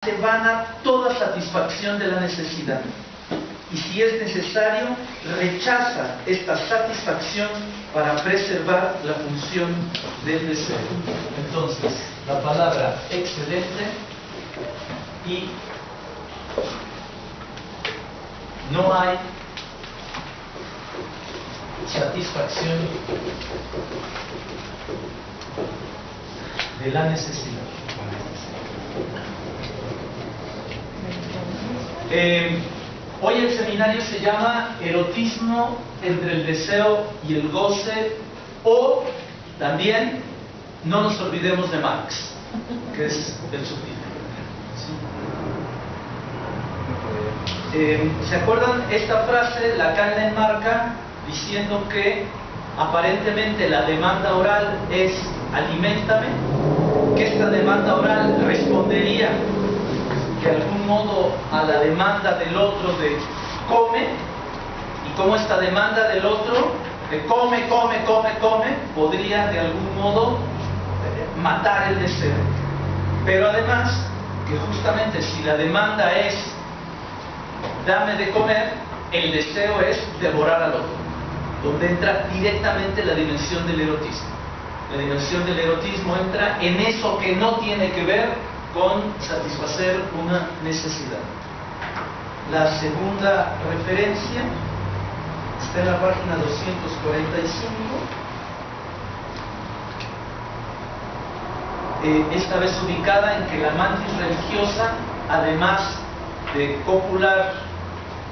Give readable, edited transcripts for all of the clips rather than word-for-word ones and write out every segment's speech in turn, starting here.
hace vana toda satisfacción de la necesidad, y si es necesario, rechaza esta satisfacción para preservar la función del deseo. Entonces, la palabra excedente y no hay satisfacción de la necesidad. Hoy el seminario se llama Erotismo entre el deseo y el goce, o también no nos olvidemos de Marx, que es el subtítulo. ¿Se acuerdan esta frase? Lacan la enmarca diciendo que aparentemente la demanda oral es aliméntame, que esta demanda oral respondería de algún modo a la demanda del otro de come, y como esta demanda del otro de come podría de algún modo matar el deseo. Pero además que justamente si la demanda es dame de comer, el deseo es devorar al otro, donde entra directamente la dimensión del erotismo. La dimensión del erotismo entra en eso que no tiene que ver con satisfacer una necesidad. La segunda referencia está en la página 245, esta vez ubicada en que la mantis religiosa, además de copular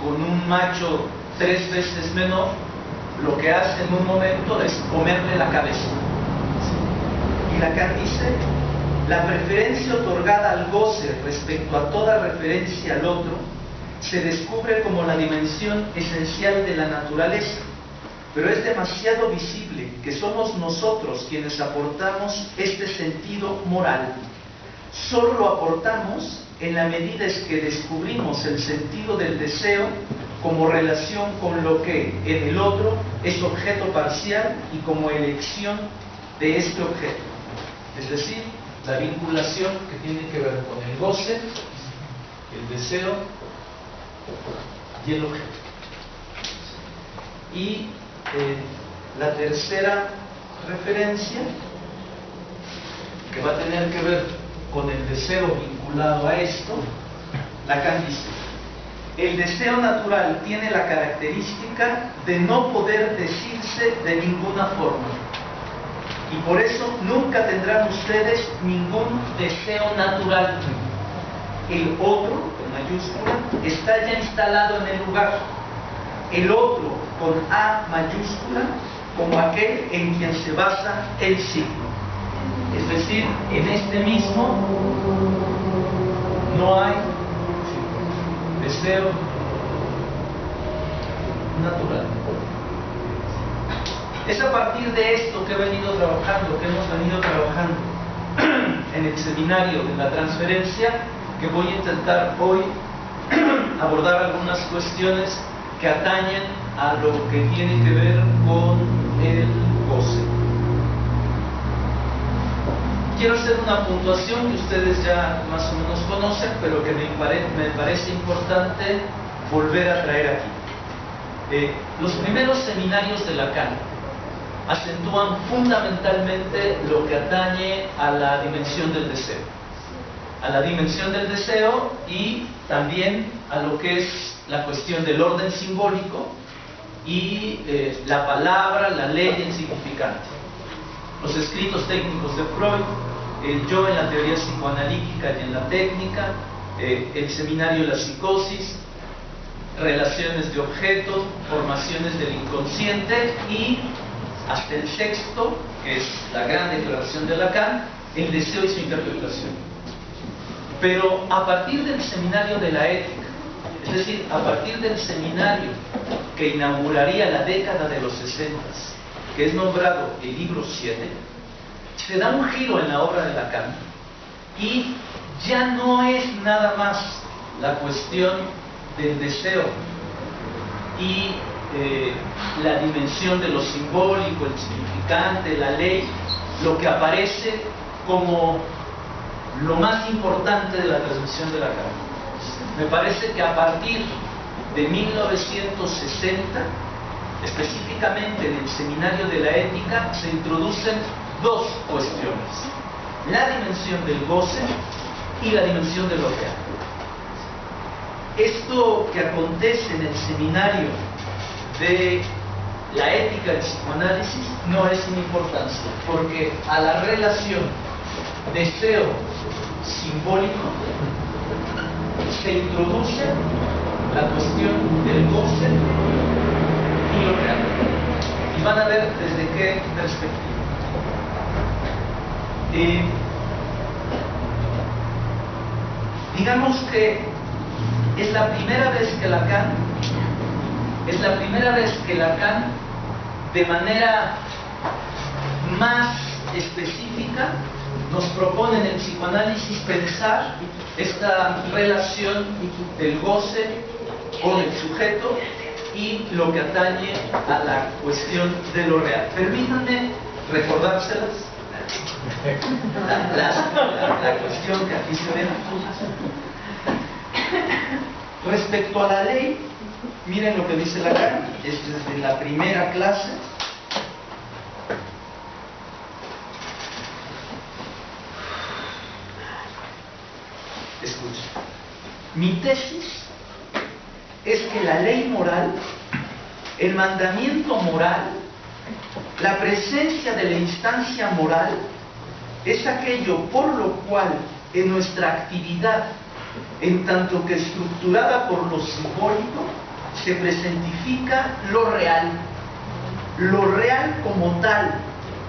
con un macho 3 veces menor, lo que hace en un momento es comerle la cabeza. Y Lacan dice: la preferencia otorgada al goce respecto a toda referencia al otro se descubre como la dimensión esencial de la naturaleza, pero es demasiado visible que somos nosotros quienes aportamos este sentido moral. Solo lo aportamos en la medida en que descubrimos el sentido del deseo como relación con lo que en el otro es objeto parcial y como elección de este objeto. Es decir, la vinculación que tiene que ver con el goce, el deseo y el objeto. Y la tercera referencia, que va a tener que ver con el deseo vinculado a esto, Lacan dice: el deseo natural tiene la característica de no poder decirse de ninguna forma, y por eso nunca tendrán ustedes ningún deseo natural. El otro, con mayúscula, está ya instalado en el lugar. El otro, con A mayúscula, como aquel en quien se basa el signo. Es decir, en este mismo no hay deseo natural. Es a partir de esto que hemos venido trabajando en el seminario de la transferencia, que voy a intentar hoy abordar algunas cuestiones que atañen a lo que tiene que ver con el goce. Quiero hacer una puntuación que ustedes ya más o menos conocen, pero que me parece importante volver a traer aquí. Los primeros seminarios de Lacan acentúan fundamentalmente lo que atañe a la dimensión del deseo. A la dimensión del deseo y también a lo que es la cuestión del orden simbólico y la palabra, la ley, el significante. Los escritos técnicos de Freud, el yo en la teoría psicoanalítica y en la técnica, el seminario de la psicosis, relaciones de objetos, formaciones del inconsciente y hasta el sexto, que es la gran declaración de Lacan, el deseo y su interpretación. Pero a partir del seminario de la ética, es decir, a partir del seminario que inauguraría la década de los 60, que es nombrado el libro 7, se da un giro en la obra de Lacan y ya no es nada más la cuestión del deseo y la dimensión de lo simbólico, el significante, la ley, lo que aparece como lo más importante de la transmisión de Lacan. Me parece que a partir de 1960, específicamente en el Seminario de la Ética, se introducen dos cuestiones: la dimensión del goce y la dimensión de lo real. Esto que acontece en el Seminario de la Ética del Psicoanálisis no es sin importancia, porque a la relación deseo simbólico se introduce la cuestión del goce y lo real. Y van a ver desde qué perspectiva. Digamos que es la primera vez que Lacan, de manera más específica, nos propone en el psicoanálisis pensar esta relación del goce con el sujeto y lo que atañe a la cuestión de lo real. Permítanme recordárselas, la cuestión que aquí se ven. Respecto a la ley, miren lo que dice Lacan, es desde la primera clase. Escuchen. Mi tesis es que la ley moral, el mandamiento moral, la presencia de la instancia moral, es aquello por lo cual en nuestra actividad, en tanto que estructurada por lo simbólico, se presentifica lo real como tal,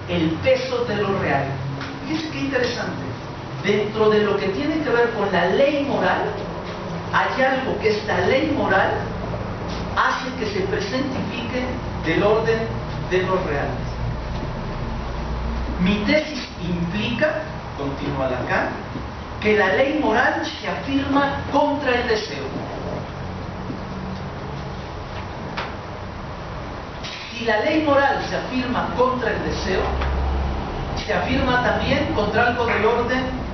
el peso de lo real. Fíjense qué interesante. Dentro de lo que tiene que ver con la ley moral, hay algo que esta ley moral hace que se presentifique del orden de lo real. Mi tesis implica, continúa Lacan, que la ley moral se afirma contra el deseo. Si la ley moral se afirma contra el deseo, se afirma también contra algo del orden,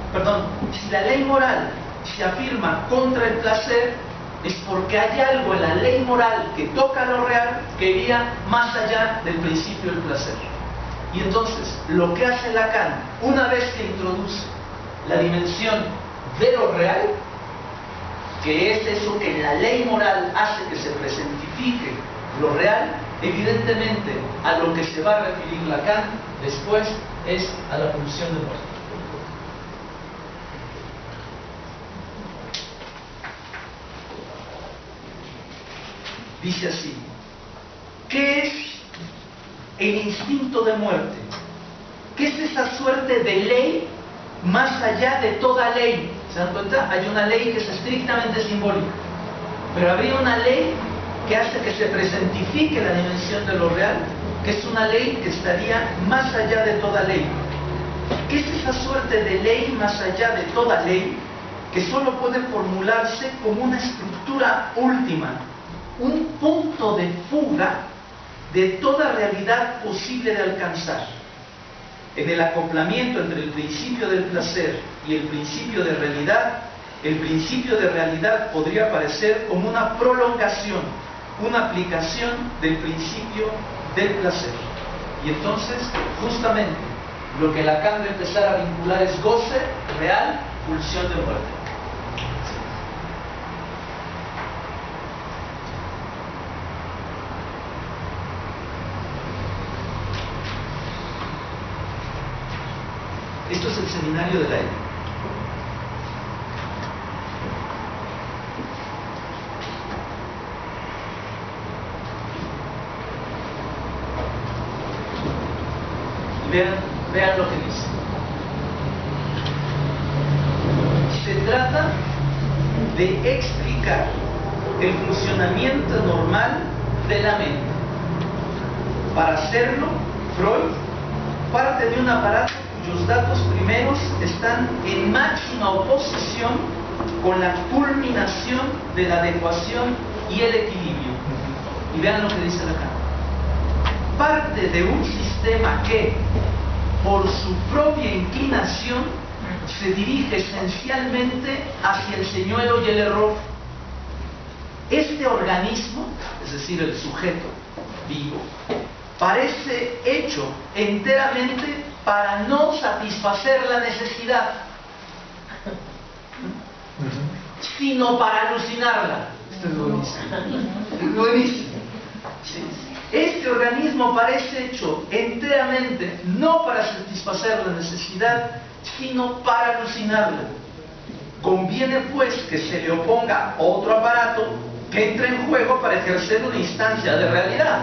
si la ley moral se afirma contra el placer, es porque hay algo en la ley moral que toca lo real, que iría más allá del principio del placer. Y entonces, lo que hace Lacan, una vez que introduce la dimensión de lo real, que es eso que en la ley moral hace que se presentifique lo real, evidentemente a lo que se va a referir Lacan después es a la pulsión de muerte. Dice así: ¿qué es el instinto de muerte? ¿Qué es esa suerte de ley más allá de toda ley? ¿Se dan cuenta? Hay una ley que es estrictamente simbólica, pero habría una ley que hace que se presentifique la dimensión de lo real, que es una ley que estaría más allá de toda ley. ¿Qué es esa suerte de ley más allá de toda ley que solo puede formularse como una estructura última, un punto de fuga de toda realidad posible de alcanzar? En el acoplamiento entre el principio del placer y el principio de realidad, el principio de realidad podría aparecer como una prolongación, una aplicación del principio del placer. Y entonces, justamente, lo que Lacan va a empezar a vincular es goce real, pulsión de muerte. Esto es el Seminario de la Ética. Vean lo que dice. Se trata de explicar el funcionamiento normal de la mente. Para hacerlo, Freud parte de un aparato cuyos datos primeros están en máxima oposición con la culminación de la adecuación y el equilibrio. Y vean lo que dice Lacan. Parte de un sistema que, por su propia inclinación, se dirige esencialmente hacia el señuelo y el error. Este organismo, es decir, el sujeto vivo, parece hecho enteramente para no satisfacer la necesidad, sino para alucinarla. Esto es buenísimo. Es buenísimo. Sí. Este organismo parece hecho enteramente no para satisfacer la necesidad, sino para alucinarla. Conviene pues que se le oponga otro aparato que entre en juego para ejercer una instancia de realidad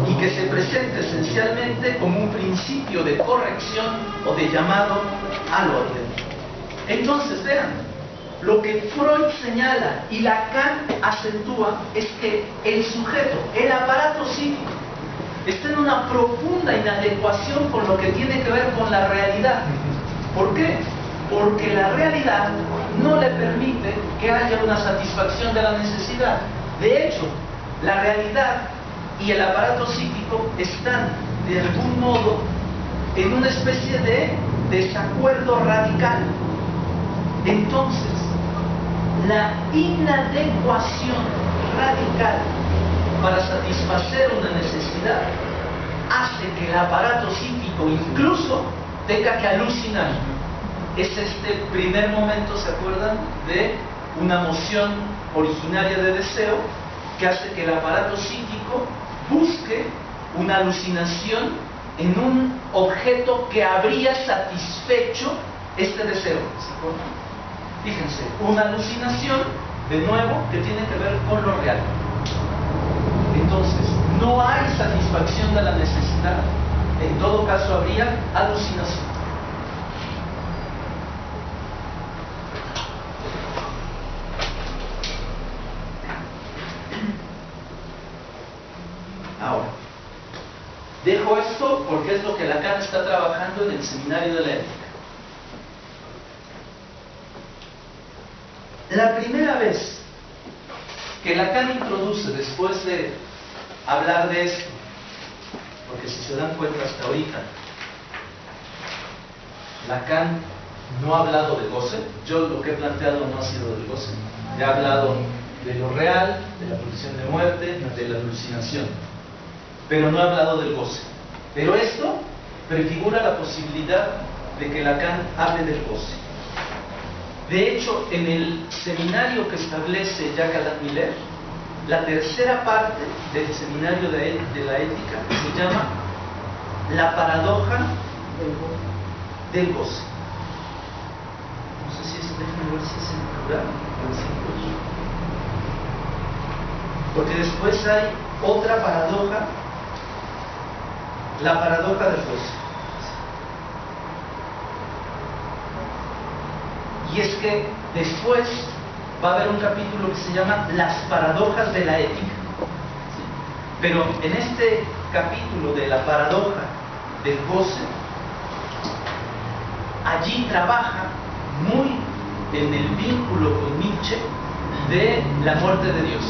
y que se presente esencialmente como un principio de corrección o de llamado al orden. Entonces, vean, lo que Freud señala y Lacan acentúa es que el sujeto, el aparato psíquico, está en una profunda inadecuación con lo que tiene que ver con la realidad. ¿Por qué? Porque la realidad no le permite que haya una satisfacción de la necesidad. De hecho, la realidad y el aparato psíquico están, de algún modo, en una especie de desacuerdo radical. Entonces, la inadecuación radical para satisfacer una necesidad hace que el aparato psíquico incluso tenga que alucinar. Es este primer momento, ¿se acuerdan?, de una moción originaria de deseo que hace que el aparato psíquico busque una alucinación en un objeto que habría satisfecho este deseo. ¿Se acuerdan? Fíjense, una alucinación, de nuevo, que tiene que ver con lo real. Entonces, no hay satisfacción de la necesidad, en todo caso habría alucinación. Ahora, dejo esto porque es lo que Lacan está trabajando en el Seminario de la Ética. La primera vez que Lacan introduce, después de hablar de esto, porque si se dan cuenta hasta ahorita, Lacan no ha hablado de goce. Yo lo que he planteado no ha sido del goce. He hablado de lo real, de la pulsión de muerte, de la alucinación, pero no he hablado del goce. Pero esto prefigura la posibilidad de que Lacan hable del goce. De hecho, en el seminario que establece Jacques Alain Miller, la tercera parte del seminario de la ética se llama la paradoja del goce. No sé si es, déjenme ver si es en plural o en singular. Porque después hay otra paradoja, la paradoja del goce. Y es que después va a haber un capítulo que se llama Las paradojas de la ética. ¿Sí? Pero en este capítulo de la paradoja del goce, allí trabaja muy en el vínculo con Nietzsche de la muerte de Dios.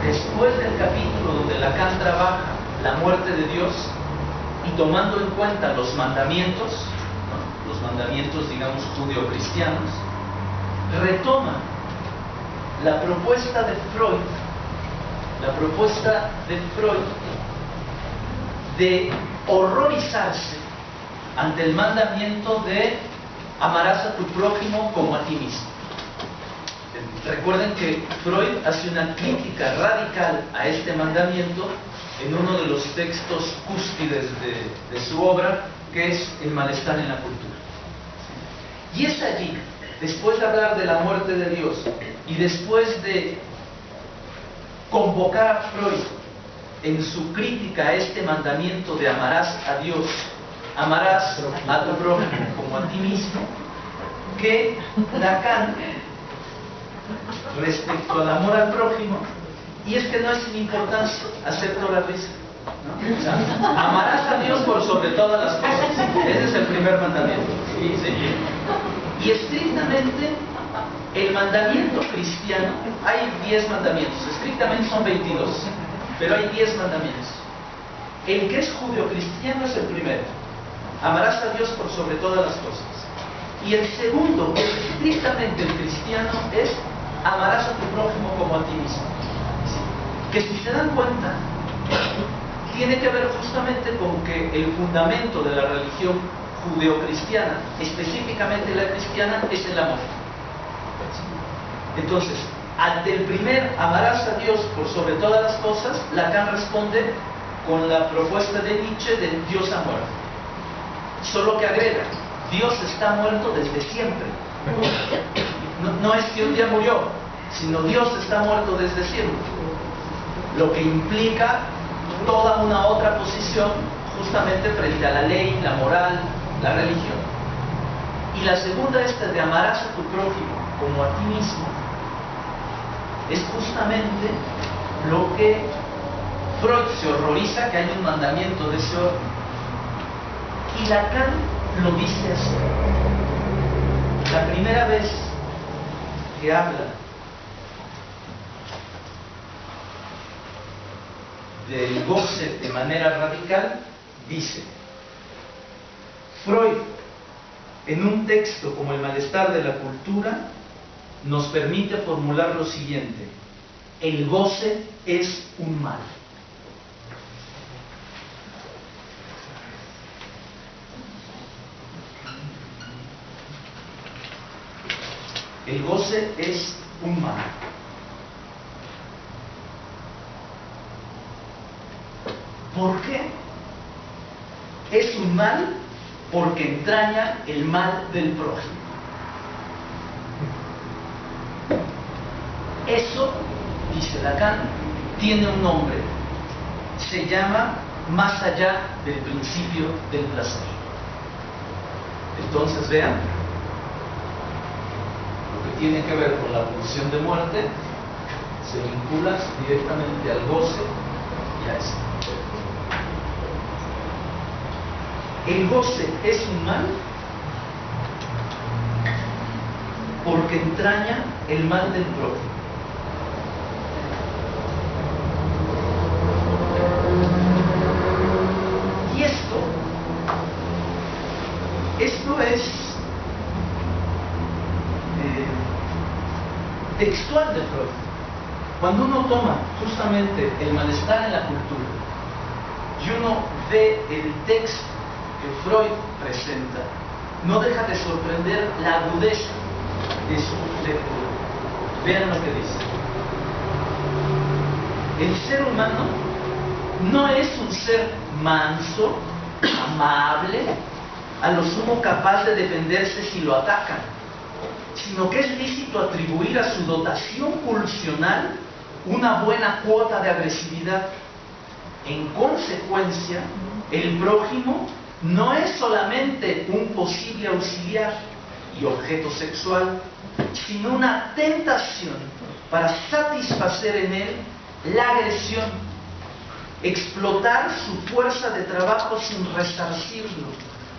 Después del capítulo donde Lacan trabaja la muerte de Dios y tomando en cuenta los mandamientos, los mandamientos, digamos, judeocristianos, retoma la propuesta de Freud de horrorizarse ante el mandamiento de amarás a tu prójimo como a ti mismo. Recuerden que Freud hace una crítica radical a este mandamiento en uno de los textos cúspides de su obra, que es El malestar en la cultura. Y es allí, después de hablar de la muerte de Dios y después de convocar a Freud en su crítica a este mandamiento de amarás a Dios, amarás a tu prójimo como a ti mismo, que Lacan, respecto al amor al prójimo, y es que no es sin importancia, acepto la risa, ¿no? O sea, amarás a Dios por sobre todas las cosas. Ese es el primer mandamiento. ¿Sí? ¿Sí? Y estrictamente, el mandamiento cristiano, hay 10 mandamientos, estrictamente son 22, pero hay 10 mandamientos. El que es judeocristiano es el primero. amarás a Dios por sobre todas las cosas. Y el segundo, que es estrictamente el cristiano, es amarás a tu prójimo como a ti mismo. ¿Sí? Que si se dan cuenta, tiene que ver justamente con que el fundamento de la religión judeocristiana, específicamente la cristiana, es el amor. ¿Sí? Entonces, ante el primer amarás a Dios por sobre todas las cosas, Lacan responde con la propuesta de Nietzsche de Dios ha muerto. Solo que agrega, Dios está muerto desde siempre. No es que un día murió, sino Dios está muerto desde siempre. Lo que implica toda una otra posición justamente frente a la ley, la moral, la religión. Y la segunda, esta de amarás a tu prójimo como a ti mismo, es justamente lo que Freud se horroriza, que hay un mandamiento de ese orden. Y Lacan lo dice así. La primera vez que habla del goce de manera radical, dice: Freud, en un texto como El malestar de la cultura, nos permite formular lo siguiente: el goce es un mal. El goce es un mal. ¿Por qué? Es un mal porque entraña el mal del prójimo. Eso, dice Lacan, tiene un nombre. Se llama más allá del principio del placer. Entonces vean, lo que tiene que ver con la pulsión de muerte se vincula directamente al goce y a esto. El goce es un mal porque entraña el mal del prójimo. Y esto es textual de Freud. Cuando uno toma justamente El malestar en la cultura y uno ve el texto que Freud presenta, no deja de sorprender la agudeza de su lectura. Vean lo que dice: el ser humano no es un ser manso, amable, a lo sumo capaz de defenderse si lo atacan, sino que es lícito atribuir a su dotación pulsional una buena cuota de agresividad. En consecuencia, el prójimo no es solamente un posible auxiliar y objeto sexual, sino una tentación para satisfacer en él la agresión, explotar su fuerza de trabajo sin resarcirlo,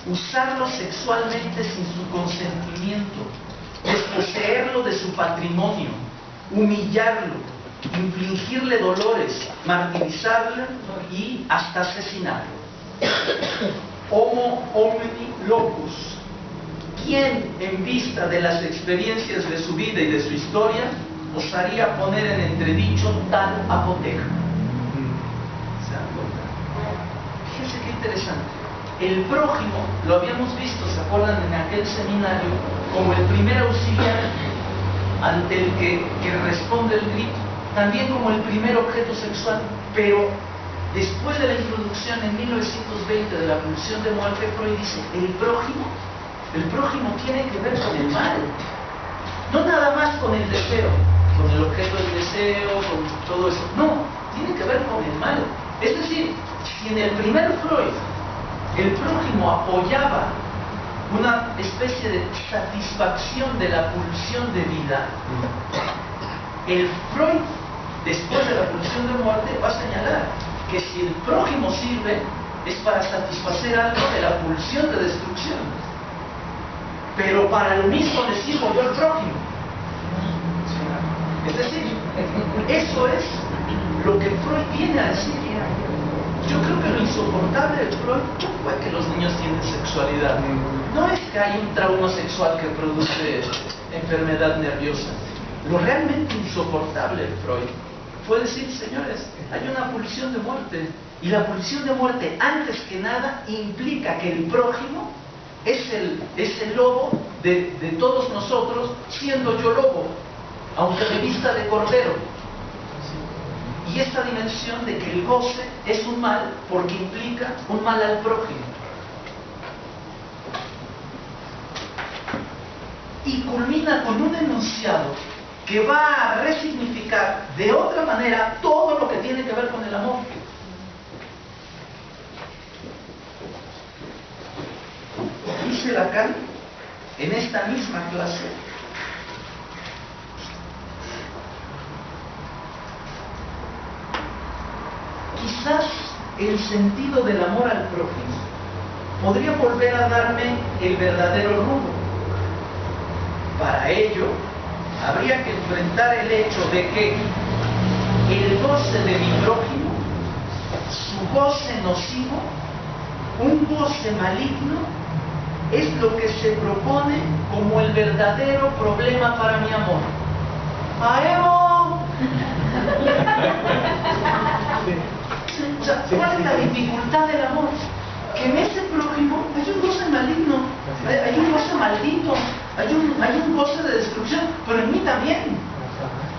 usarlo sexualmente sin su consentimiento, desposeerlo de su patrimonio, humillarlo, infligirle dolores, martirizarlo y hasta asesinarlo. Homo homini locus. ¿Quién, en vista de las experiencias de su vida y de su historia, osaría poner en entredicho tal apoteca? ¿Se dan cuenta? Fíjense qué interesante. El prójimo, lo habíamos visto, ¿se acuerdan? En aquel seminario, como el primer auxiliar ante el que responde el grito, también como el primer objeto sexual. Pero después de la introducción en 1920 de la pulsión de muerte, Freud dice: el prójimo tiene que ver con el mal, no nada más con el deseo, con el objeto del deseo, con todo eso, no, tiene que ver con el mal. Es decir, si en el primer Freud el prójimo apoyaba una especie de satisfacción de la pulsión de vida, el Freud, después de la pulsión de muerte, va a señalar que si el prójimo sirve es para satisfacer algo de la pulsión de destrucción. Pero para lo mismo le sirvo yo al prójimo. Es decir, eso es lo que Freud viene a decir. Yo creo que lo insoportable de Freud no fue que los niños tienen sexualidad. No es que hay un trauma sexual que produce enfermedad nerviosa. Lo realmente insoportable de Freud fue decir, señores, hay una pulsión de muerte. Y la pulsión de muerte, antes que nada, implica que el prójimo es el lobo de todos nosotros, siendo yo lobo, aunque me vista de cordero. Y esta dimensión de que el goce es un mal porque implica un mal al prójimo. Y culmina con un enunciado que va a resignificar de otra manera todo lo que tiene que ver con el amor. Dice Lacan en esta misma clase: quizás el sentido del amor al prójimo podría volver a darme el verdadero rumbo. Para ello, habría que enfrentar el hecho de que el goce de mi prójimo, su goce nocivo, un goce maligno, es lo que se propone como el verdadero problema para mi amor. ¡Aemo! O sea, ¿cuál es la dificultad del amor? Que en ese prójimo hay un goce maligno, hay un goce maldito, hay un goce de destrucción, pero en mí también.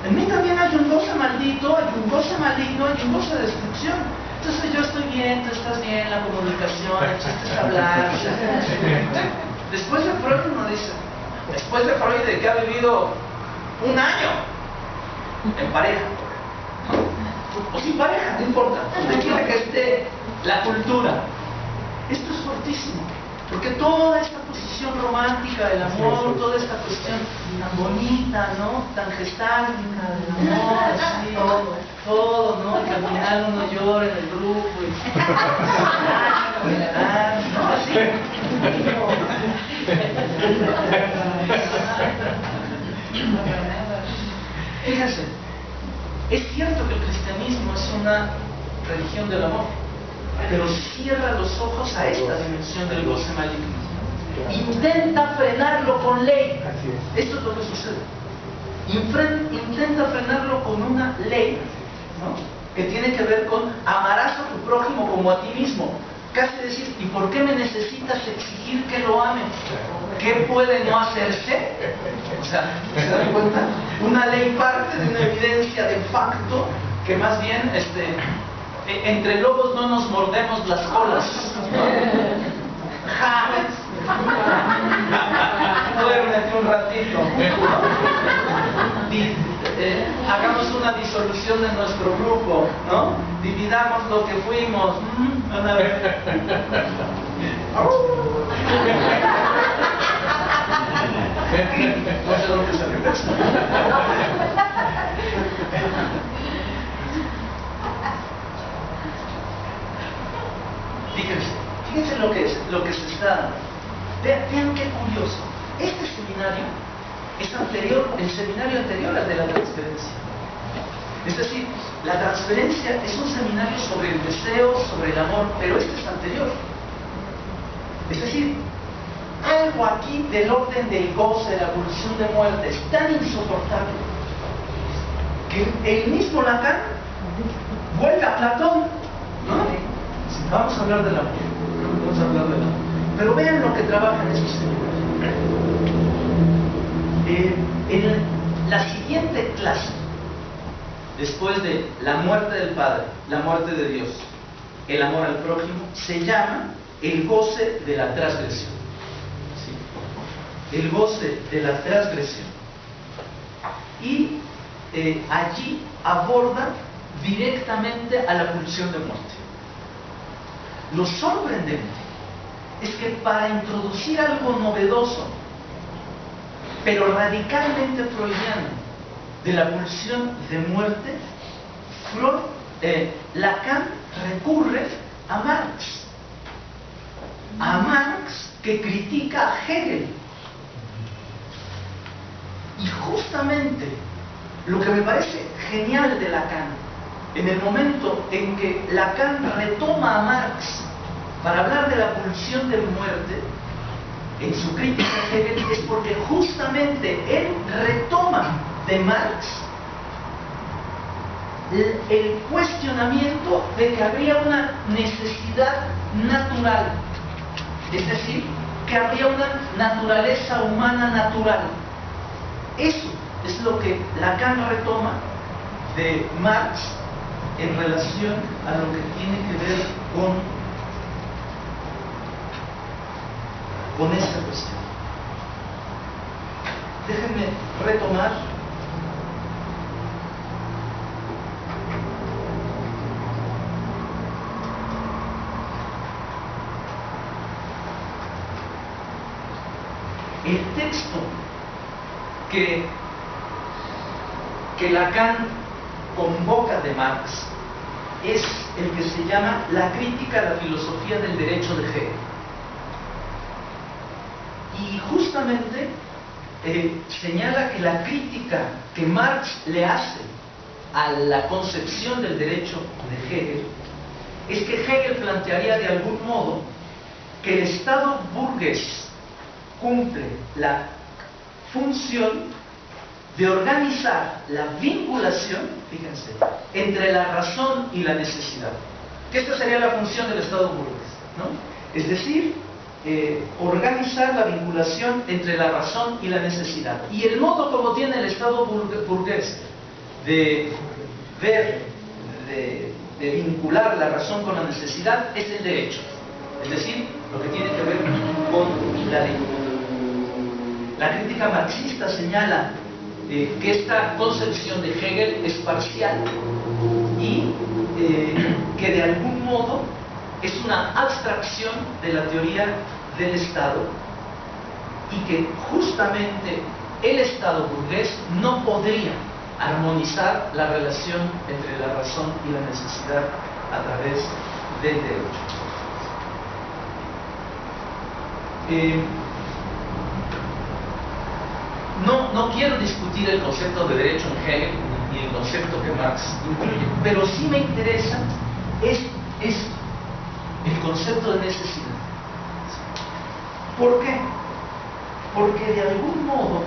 En mí también hay un goce maldito, hay un goce maligno, hay un goce de destrucción. Entonces yo estoy bien, tú estás bien, la comunicación, el chiste es hablar. Después de Freud uno dice, después de Freud de que ha vivido un año en pareja, o sin pareja, no importa, donde quiera que esté la cultura. Esto es fortísimo, porque toda esta posición romántica del amor, toda esta cuestión tan bonita, ¿no? Tan gestáltica del amor, así, todo, ¿no? Que al final uno llora en el grupo y ¿no? Así. Fíjense, es cierto que el cristianismo es una religión del amor, pero cierra los ojos a esta dimensión del goce maligno. Intenta frenarlo con ley. Esto es lo que sucede. Intenta frenarlo con una ley, ¿no? Que tiene que ver con amarás a tu prójimo como a ti mismo. Casi decir, ¿y por qué me necesitas exigir que lo ame? ¿Qué puede no hacerse? O sea, ¿se dan cuenta? Una ley parte de una evidencia de facto que más bien entre lobos no nos mordemos las colas. Duérmete un ratito. Hagamos una disolución de nuestro grupo, ¿no? Dividamos lo que fuimos. Una vez. No sé lo que se regresa. Fíjense lo que se está dando. Vean qué curioso. Este seminario es anterior, el seminario anterior al de la transferencia. Es decir, la transferencia es un seminario sobre el deseo, sobre el amor, pero este es anterior. Es decir, algo aquí del orden del goce, de la pulsión de muerte, es tan insoportable que el mismo Lacan vuelve a Platón, ¿no? Vamos a hablar del amor. Vamos a hablar del amor. Pero vean lo que trabaja en estos seminarios. En la siguiente clase, después de la muerte del Padre, la muerte de Dios, el amor al prójimo, se llama el goce de la transgresión. ¿Sí? El goce de la transgresión. Y allí aborda directamente a la pulsión de muerte. Lo sorprendente es que para introducir algo novedoso, pero radicalmente freudiano, de la pulsión de muerte, Lacan recurre a Marx. A Marx, que critica a Hegel. Y justamente lo que me parece genial de Lacan en el momento en que Lacan retoma a Marx para hablar de la pulsión de muerte, en su crítica a Hegel, es porque justamente él retoma de Marx el cuestionamiento de que habría una necesidad natural, es decir, que habría una naturaleza humana natural. Eso es lo que Lacan retoma de Marx en relación a lo que tiene que ver con esta cuestión. Déjenme retomar el texto que Lacan convoca de Marx es el que se llama La crítica a la filosofía del derecho de Hegel. Y justamente señala que la crítica que Marx le hace a la concepción del derecho de Hegel es que Hegel plantearía de algún modo que el Estado burgués cumple la función de organizar la vinculación, fíjense, entre la razón y la necesidad. Que esta sería la función del Estado burgués, ¿no? Es decir, organizar la vinculación entre la razón y la necesidad. Y el modo como tiene el Estado burgués de ver, de vincular la razón con la necesidad es el derecho. Es decir, lo que tiene que ver con la ley. La crítica marxista señala que esta concepción de Hegel es parcial y que de algún modo es una abstracción de la teoría del Estado y que justamente el Estado burgués no podría armonizar la relación entre la razón y la necesidad a través del derecho. No quiero discutir el concepto de derecho en Hegel ni el concepto que Marx incluye, pero sí me interesa es el concepto de necesidad. ¿Por qué? Porque de algún modo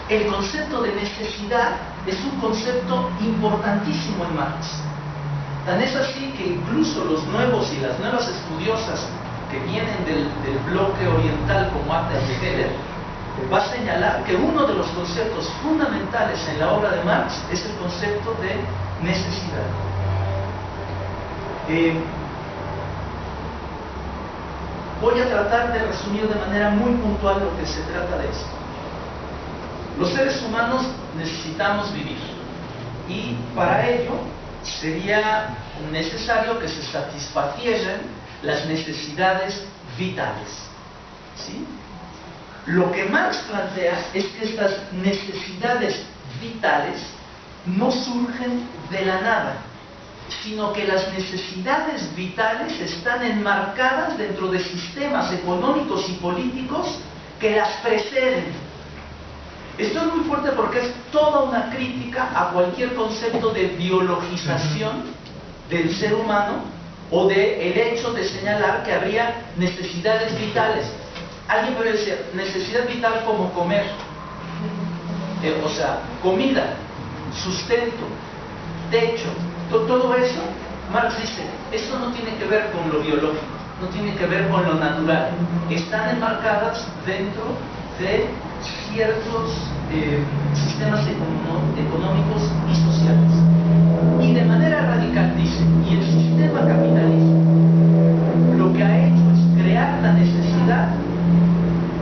el concepto de necesidad es un concepto importantísimo en Marx. Tan es así que incluso los nuevos y las nuevas estudiosas que vienen del bloque oriental como Atlas de Heller va a señalar que uno de los conceptos fundamentales en la obra de Marx es el concepto de necesidad. Voy a tratar de resumir de manera muy puntual lo que se trata de esto. Los seres humanos necesitamos vivir y para ello sería necesario que se satisfacieran las necesidades vitales, ¿sí? Lo que Marx plantea es que estas necesidades vitales no surgen de la nada, sino que las necesidades vitales están enmarcadas dentro de sistemas económicos y políticos que las preceden. Esto es muy fuerte porque es toda una crítica a cualquier concepto de biologización del ser humano o del hecho de señalar que habría necesidades vitales. Alguien puede decir, necesidad vital como comer, o sea, comida, sustento, techo, todo eso, Marx dice, eso no tiene que ver con lo biológico, no tiene que ver con lo natural, están enmarcadas dentro de ciertos sistemas económicos y sociales. Y de manera radical dice, y el sistema capitalista lo que ha hecho es crear la necesidad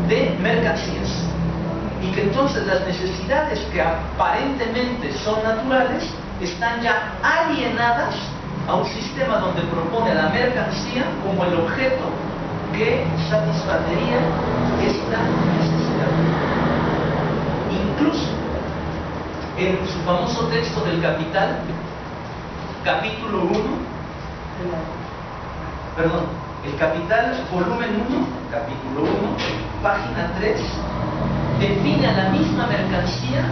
de mercancías y que entonces las necesidades que aparentemente son naturales están ya alienadas a un sistema donde propone a la mercancía como el objeto que satisfacería esta necesidad. Incluso en su famoso texto del Capital, capítulo 1, el Capital, volumen 1, capítulo 1, página 3, define a la misma mercancía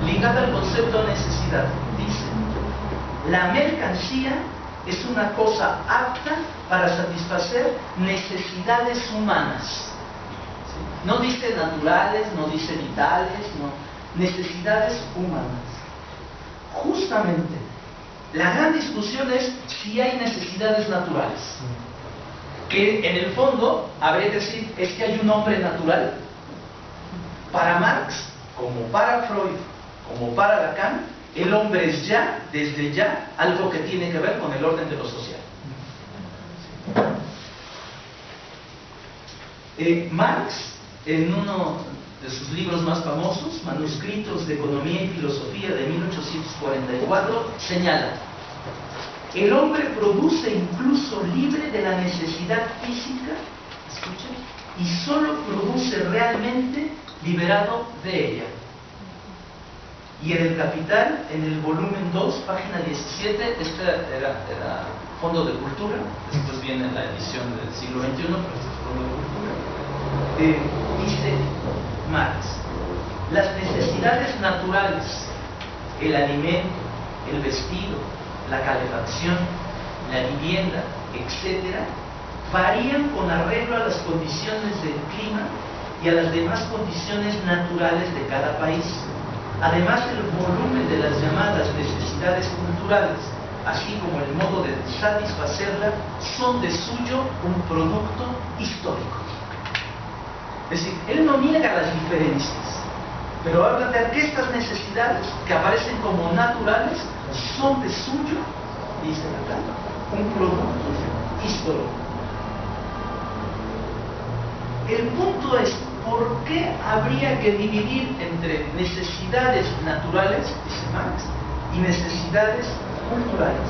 ligada al concepto de necesidad. Dice, la mercancía es una cosa apta para satisfacer necesidades humanas. ¿Sí? No dice naturales, no dice vitales, no. Necesidades humanas. Justamente, la gran discusión es si hay necesidades naturales. Que en el fondo, habría que decir, es que hay un hombre natural. Para Marx, como para Freud, como para Lacan, el hombre es ya, desde ya, algo que tiene que ver con el orden de lo social. Marx, en uno de sus libros más famosos, Manuscritos de Economía y Filosofía de 1844, señala: el hombre produce incluso libre de la necesidad física, ¿escuchen? Y solo produce realmente liberado de ella. Y en el Capital, en el volumen 2, página 17, este era Fondo de Cultura, después viene la edición del siglo XXI, pero este es Fondo de Cultura, dice Marx: las necesidades naturales, el alimento, el vestido, la calefacción, la vivienda, etc., varían con arreglo a las condiciones del clima y a las demás condiciones naturales de cada país. Además, el volumen de las llamadas necesidades culturales, así como el modo de satisfacerla, son de suyo un producto histórico. Es decir, él no niega las diferencias, pero habla de que estas necesidades, que aparecen como naturales, son de suyo, dice acá, un producto histórico. El punto es: ¿por qué habría que dividir entre necesidades naturales, dice Marx, y necesidades culturales?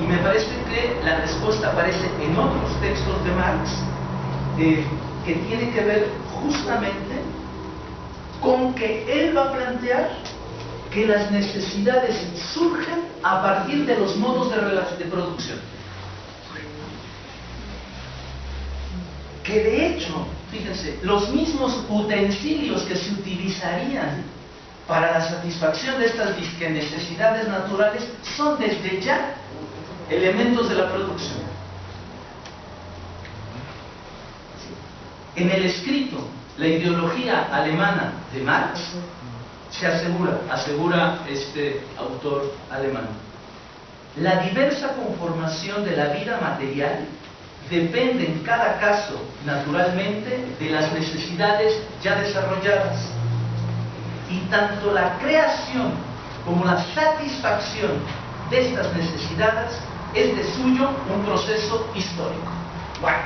Y me parece que la respuesta aparece en otros textos de Marx, que tiene que ver justamente con que él va a plantear que las necesidades surgen a partir de los modos de producción. Que de hecho, fíjense, los mismos utensilios que se utilizarían para la satisfacción de estas disque necesidades naturales son desde ya elementos de la producción. En el escrito La ideología alemana de Marx se asegura este autor alemán: la diversa conformación de la vida material depende en cada caso, naturalmente, de las necesidades ya desarrolladas. Y tanto la creación como la satisfacción de estas necesidades es de suyo un proceso histórico. Bueno,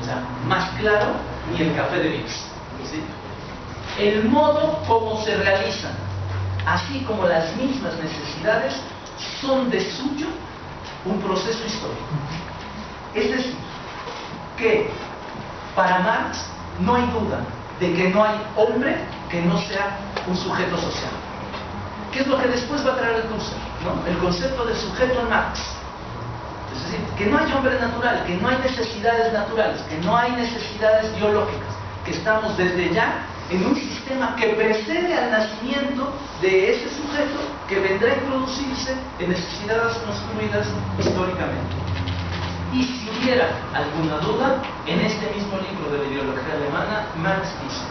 o sea, más claro ni el café de Vips. ¿Sí? El modo como se realizan, así como las mismas necesidades, son de suyo un proceso histórico. Es decir, que para Marx no hay duda de que no hay hombre que no sea un sujeto social. ¿Qué es lo que después va a traer el Husserl? ¿No? El concepto de sujeto en Marx. Es decir, que no hay hombre natural, que no hay necesidades naturales, que no hay necesidades biológicas, que estamos desde ya en un sistema que precede al nacimiento de ese sujeto, que vendrá a introducirse en necesidades construidas históricamente. Y si hubiera alguna duda, en este mismo libro de la ideología alemana, Marx dice: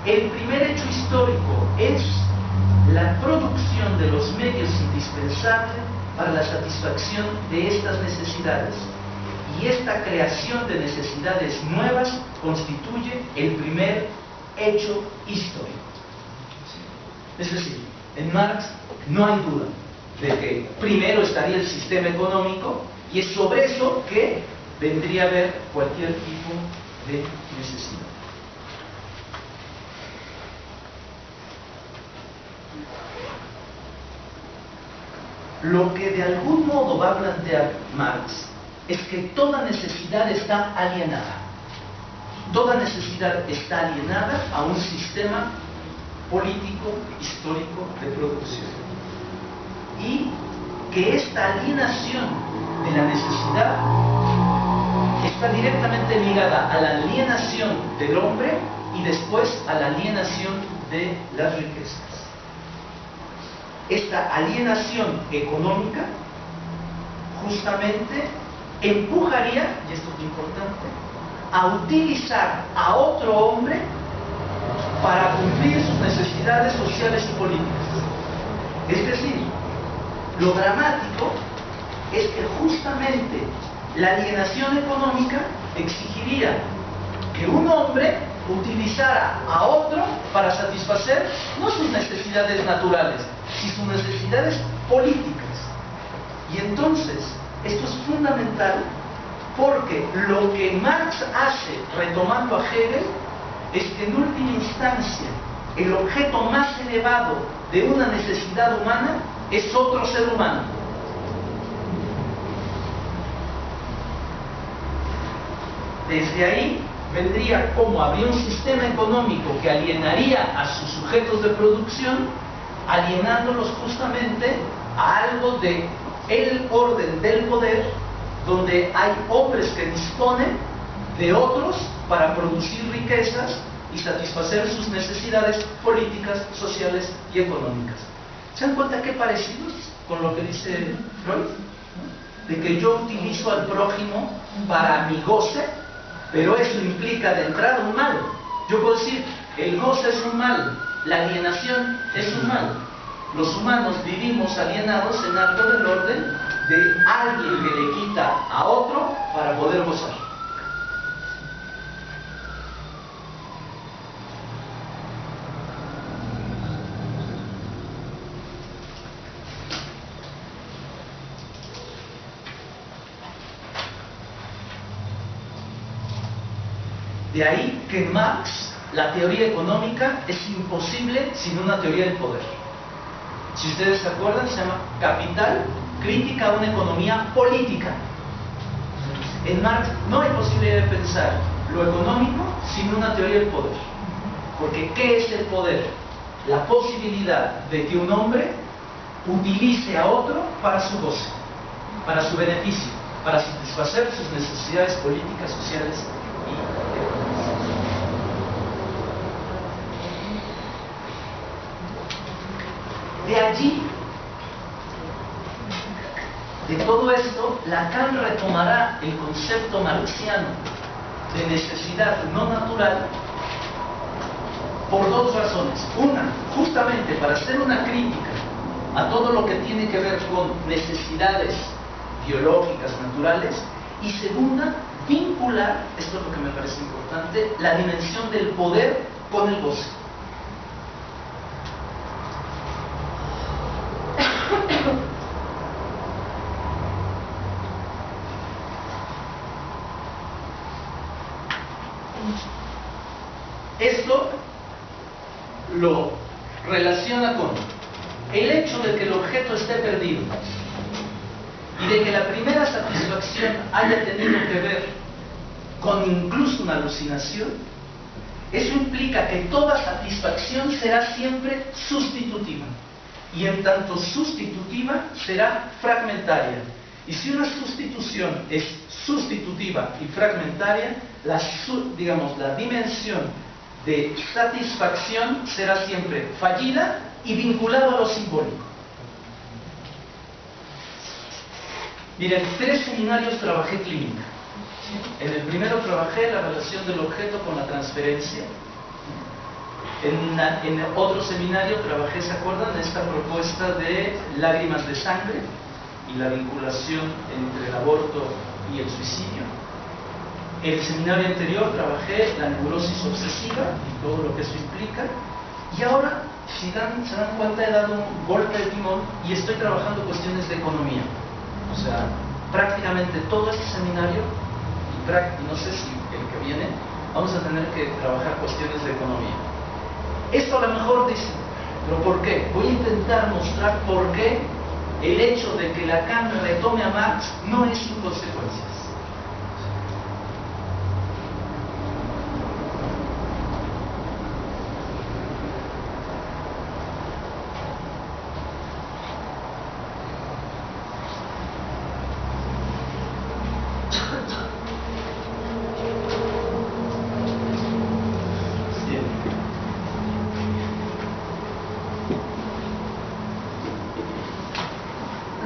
el primer hecho histórico es la producción de los medios indispensables para la satisfacción de estas necesidades, y esta creación de necesidades nuevas constituye el primer hecho histórico. Es decir, en Marx no hay duda de que primero estaría el sistema económico, y es sobre eso que vendría a haber cualquier tipo de necesidad. Lo que de algún modo va a plantear Marx es que toda necesidad está alienada. Toda necesidad está alienada a un sistema político, histórico de producción. Y que esta alienación de la necesidad está directamente ligada a la alienación del hombre y después a la alienación de las riquezas. esta alienación económica justamente empujaría, y esto es lo importante, a utilizar a otro hombre para cumplir sus necesidades sociales y políticas. Es decir, lo dramático es que justamente la alienación económica exigiría que un hombre utilizara a otro para satisfacer no sus necesidades naturales, sino sus necesidades políticas. Y entonces, esto es fundamental porque lo que Marx hace, retomando a Hegel, es que en última instancia el objeto más elevado de una necesidad humana es otro ser humano. Desde ahí vendría como habría un sistema económico que alienaría a sus sujetos de producción, alienándolos justamente a algo de el orden del poder, donde hay hombres que disponen de otros para producir riquezas y satisfacer sus necesidades políticas, sociales y económicas. ¿Se dan cuenta qué parecidos con lo que dice Freud? ¿No? De que yo utilizo al prójimo para mi goce, pero eso implica de entrada un mal. Yo puedo decir, el goce es un mal, la alienación es un mal. Los humanos vivimos alienados en algo del orden de alguien que le quita a otro para poder gozar. De ahí que en Marx la teoría económica es imposible sin una teoría del poder. Si ustedes se acuerdan, se llama Capital, crítica a una economía política. En Marx no hay posibilidad de pensar lo económico sin una teoría del poder. Porque ¿qué es el poder? La posibilidad de que un hombre utilice a otro para su goce, para su beneficio, para satisfacer sus necesidades políticas, sociales y económicas. De allí, de todo esto, Lacan retomará el concepto marxiano de necesidad no natural por dos razones. Una, justamente para hacer una crítica a todo lo que tiene que ver con necesidades biológicas, naturales, y segunda, vincular, esto es lo que me parece importante, la dimensión del poder con el goce. Esto lo relaciona con el hecho de que el objeto esté perdido y de que la primera satisfacción haya tenido que ver con incluso una alucinación. Eso implica que toda satisfacción será siempre sustitutiva, y en tanto sustitutiva será fragmentaria. Y si una sustitución es sustitutiva y fragmentaria, la dimensión de satisfacción será siempre fallida y vinculada a lo simbólico. Miren, 3 seminarios trabajé clínica. En el primero trabajé la relación del objeto con la transferencia. En otro seminario trabajé, ¿se acuerdan?, esta propuesta de lágrimas de sangre y la vinculación entre el aborto y el suicidio. En el seminario anterior trabajé la neurosis obsesiva y todo lo que eso implica. Y ahora, si se dan cuenta, he dado un golpe de timón y estoy trabajando cuestiones de economía. O sea, prácticamente todo este seminario, y no sé si el que viene, vamos a tener que trabajar cuestiones de economía. Esto a lo mejor dicen, ¿pero por qué? Voy a intentar mostrar por qué el hecho de que Lacan retome a Marx no es sin consecuencias.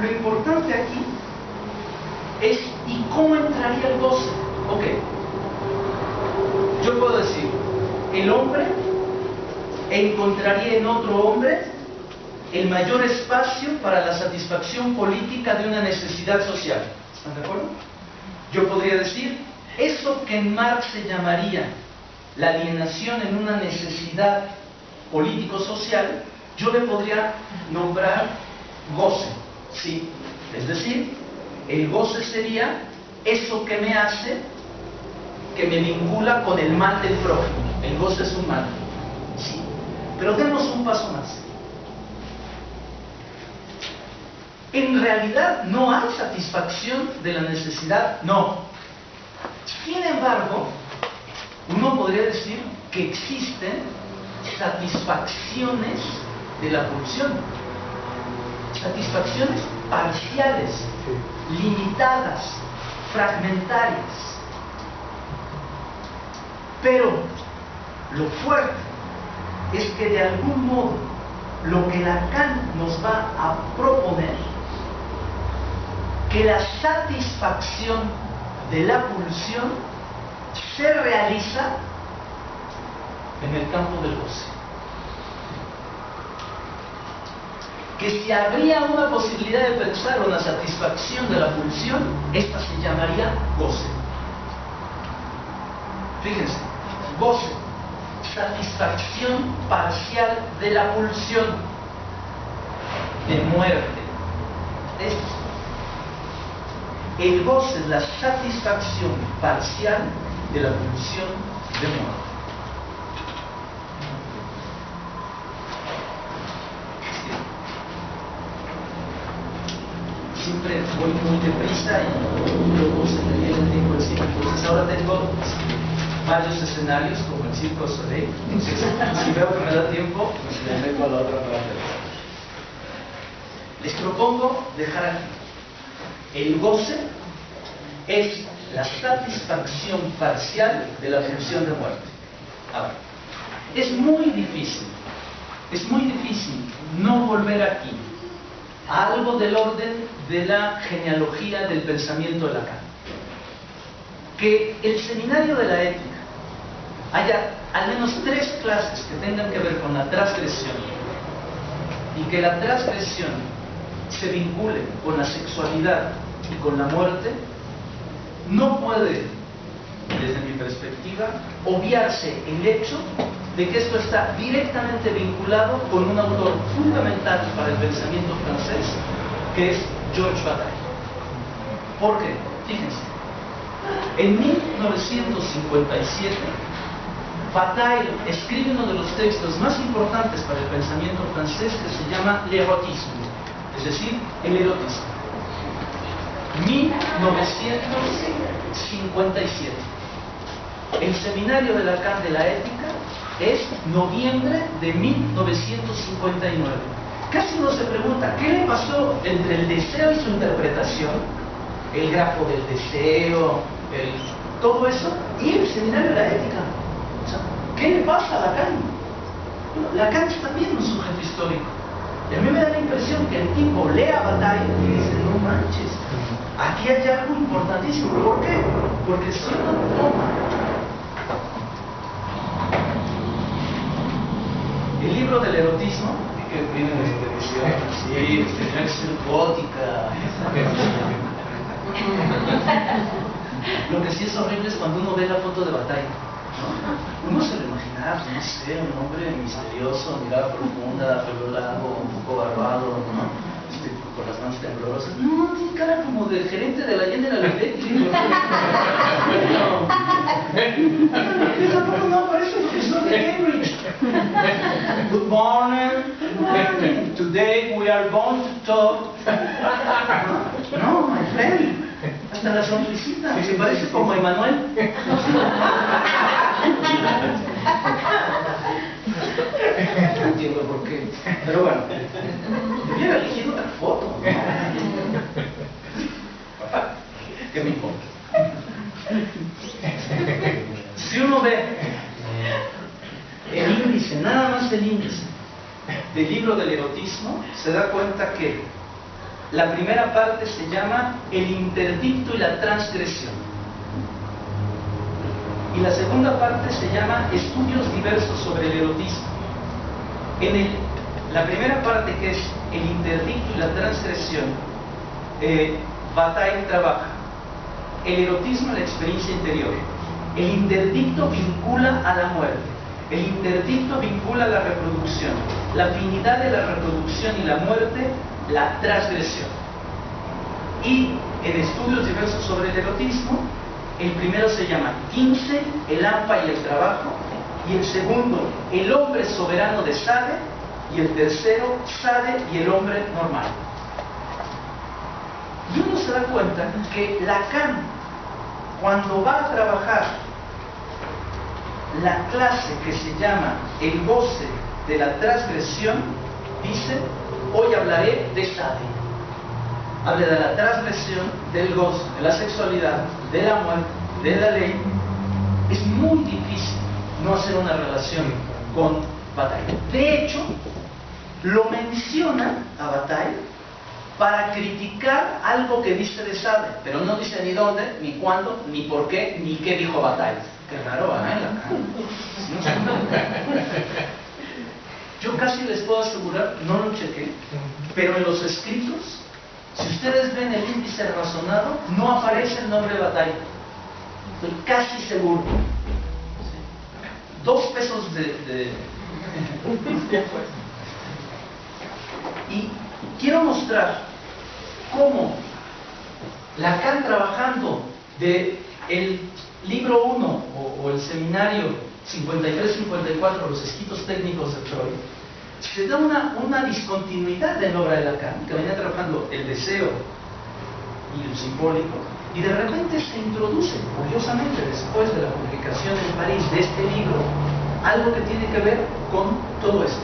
lo importante aquí es ¿y cómo entraría el goce? Ok, yo puedo decir, el hombre encontraría en otro hombre el mayor espacio para la satisfacción política de una necesidad social. ¿Están de acuerdo? Yo podría decir, eso que en Marx se llamaría la alienación en una necesidad político-social, yo le podría nombrar goce, ¿sí? Es decir, el goce sería eso que me hace, que me vincula con el mal del prójimo. El goce es un mal, ¿sí? Pero demos un paso más. En realidad no hay satisfacción de la necesidad, no. Sin embargo, uno podría decir que existen satisfacciones de la pulsión, satisfacciones parciales, limitadas, fragmentarias. Pero lo fuerte es que de algún modo lo que Lacan nos va a proponer, que la satisfacción de la pulsión se realiza en el campo del goce. Que si habría una posibilidad de pensar una satisfacción de la pulsión, esta se llamaría goce. Fíjense, goce, satisfacción parcial de la pulsión de muerte. El goce es la satisfacción parcial de la pulsión de muerte. Siempre voy muy deprisa y luego se me viene el tiempo encima. Entonces ahora tengo varios escenarios como el Circo du Soleil. Si veo que me da tiempo, me meto a la otra parte. Les propongo dejar aquí. El goce es la satisfacción parcial de la pulsión de muerte. Ahora, es muy difícil no volver aquí a algo del orden de la genealogía del pensamiento de Lacan. Que el seminario de la ética haya al menos 3 clases que tengan que ver con la transgresión y que la transgresión se vincule con la sexualidad y con la muerte, no puede, desde mi perspectiva, obviarse el hecho de que esto está directamente vinculado con un autor fundamental para el pensamiento francés, que es Georges Bataille. ¿Por qué? Fíjense, en 1957, Bataille escribe uno de los textos más importantes para el pensamiento francés, que se llama L'Érotisme, es decir, el erotismo. 1957. El seminario de Lacan de la ética es noviembre de 1959. Casi uno se pregunta, ¿qué le pasó entre el deseo y su interpretación? El grafo del deseo, todo eso, y el seminario de la ética. O sea, ¿qué le pasa a Lacan? Bueno, Lacan es también un sujeto histórico. Y a mí me da la impresión que el tipo lee a Bataille y dice, no manches, aquí hay algo importantísimo. ¿Por qué? Porque si uno toma el libro del erotismo, que viene de televisión, sí, tenía que ser gótica. Lo que sí es horrible es cuando uno ve la foto de Bataille, ¿no? Uno se lo imaginaba, no sé, un hombre misterioso, mirada profunda, pelo largo, un poco barbado, ¿no? Con las manos temblorosas. No, tiene cara como de gerente de la General Electric. No, parece el profesor de Cambridge. Good morning. Today we are going to talk. No, my friend. Hasta la sonrisita. Se parece como Emanuel. No entiendo por qué. Pero bueno, hubiera elegido otra foto. ¿Qué me importa? Si uno ve el índice, nada más el índice del libro del erotismo, se da cuenta que La primera parte se llama el interdicto y la transgresión. Y la segunda parte se llama estudios diversos sobre el erotismo. La primera parte, que es el interdicto y la transgresión, Bataille trabaja el erotismo, la experiencia interior. El interdicto vincula a la muerte. El interdicto vincula a la reproducción. La afinidad de la reproducción y la muerte, la transgresión. Y en estudios diversos sobre el erotismo, el primero se llama 15, el hampa y el trabajo, y el segundo, el hombre soberano de Sade, y el tercero, Sade y el hombre normal. Y uno se da cuenta que Lacan, cuando va a trabajar la clase que se llama el goce de la transgresión, dice: hoy hablaré de Sade. Habla de la transgresión, del goce, de la sexualidad, de la muerte, de la ley. Es muy difícil no hacer una relación con Bataille. De hecho, lo menciona a Bataille para criticar algo que dice de Sade, pero no dice ni dónde, ni cuándo, ni por qué, ni qué dijo Bataille. Qué raro, Yo casi les puedo asegurar, no lo chequé, pero en los escritos, si ustedes ven el índice razonado, no aparece el nombre de Bataille. Estoy casi seguro. 2 pesos de... Y quiero mostrar cómo Lacan, trabajando de el libro 1 o el seminario 53-54, los escritos técnicos de Freud, se da una discontinuidad en la obra de Lacan, que venía trabajando el deseo y el simbólico, y de repente se introduce, curiosamente, después de la publicación en París de este libro, algo que tiene que ver con todo esto.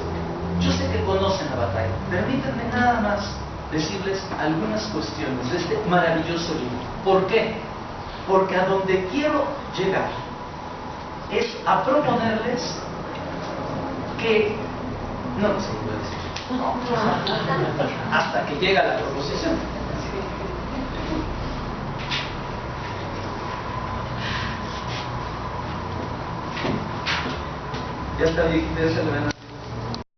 Yo sé que conocen a Bataille. Permítanme nada más decirles algunas cuestiones de este maravilloso libro. ¿Por qué? Porque a donde quiero llegar es a proponerles que... No lo sé, voy a decir. Hasta que llega la proposición. Ya está, ya se le ven.